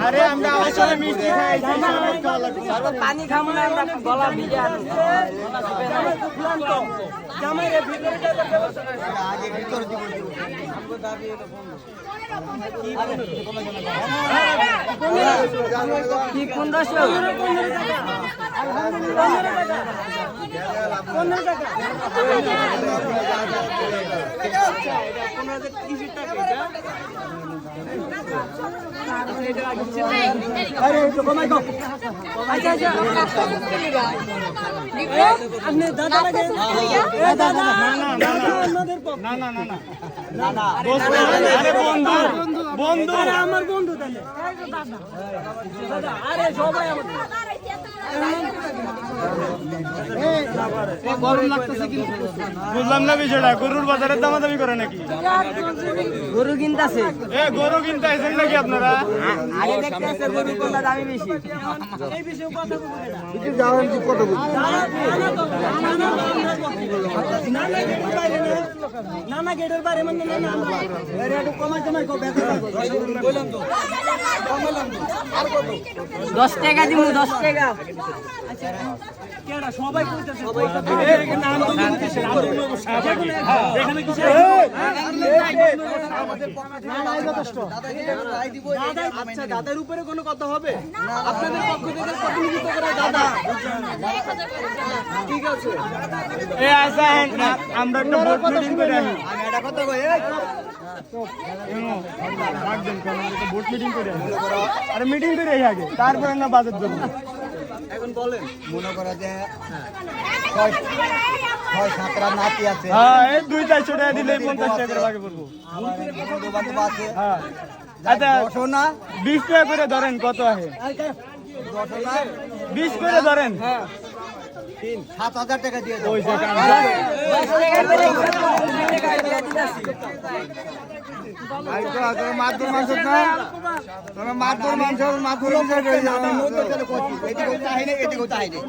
আরে আমরা আসলে মিষ্টি খাই, পানি খাবো না আমরা, গলা ভিজে জামাইয়ের ভিতরে কি 1500 বন্ধু আমার বন্ধু তাহলে আরে সবাই বুঝলাম না বিষয়টা, গরুর বাজারের দামাদামি করে নাকি? গরু কিনতেছে, গরু কিনতে আইছেন নাকি আপনারা? আগে দেখতে আছে গরু কোনটা দামি বেশি। এই বিষয়ে কথা না না গেটের বাইরে মানে না না একটু কমাই কমাই বললাম তো 10 টাকা দিব, 10 টাকা। আচ্ছা কেডা সবাই কইতাছে, সবাই নাম দিতেছে, এখানে কিছু আমাদের না না যথেষ্ট দাদা। আচ্ছা দাদার উপরে কোনো কথা হবে? আপনাদের পক্ষ থেকে প্রতিনিধিত্ব করে দাদা, ঠিক আছে। এ আসেন আমরা একটা বোর্ড মিটিং করে আসি। আমি এটা কথা কই, বোর্ড মিটিং করে আসি। আরে মিটিং করে আসি আগে, তারপরে না বাজেট দেবো। এখন বলেন। মনে করা যে 6-7টা নাতি আছে, হ্যাঁ এই 2-400 টাকা দিলে 50 টাকা করে ভাগে পড়বো। বন্ধু বান্ধব আছে, হ্যাঁ আচ্ছা 10 না 20 টাকা করে ধরেন, কত আছে? 10 না 20 করে ধরেন। 7,000 টাকা দিয়ে দাও। ওই যে কাম। মাদুর মাংস না, তুমি মাদুর মাংস মাদুর এদিকে চাহিদা এদিকে চাহিদা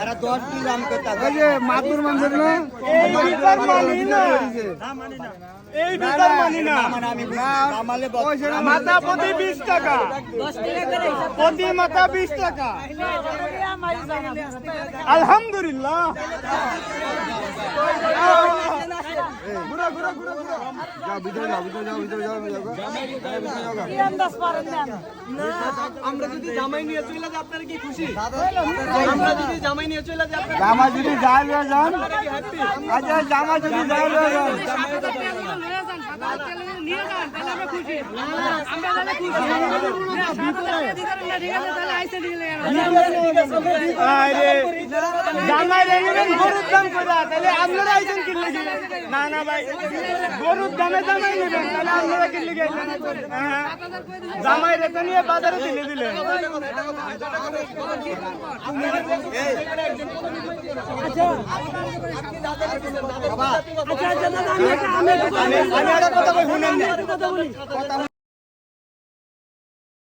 আর 10 কি দাম করতে হবে? মাদুর মাংস না, এই বিচার মানি না, এই বিচার মানি না। আমি আমালে মাথা প্রতি 20 টাকা, প্রতি মাথা 20 টাকা। আলহামদুলিল্লাহ। আমরা যদি জামাই নিয়ে চলে যাই আপনারা কি খুশি? আমরা যদি জামাই নিয়ে চলে যাই আপনারা জামা যদি যায় যান, কি হ্যাপি? আচ্ছা জামা যদি যায় যান, আরে জামাই রেগেন গরুর দাম করে, তাহলে আপনারা আইছেন কি লাগি? না না ভাই, গরুর দামে জামাই নেবেন, তাহলে আপনারা কি লাগি আইছেন? হ্যাঁ জামাই রেতে নিয়ে বাজারে দিলে দিলে। আচ্ছা দাদা আমি একটা কথা বলি,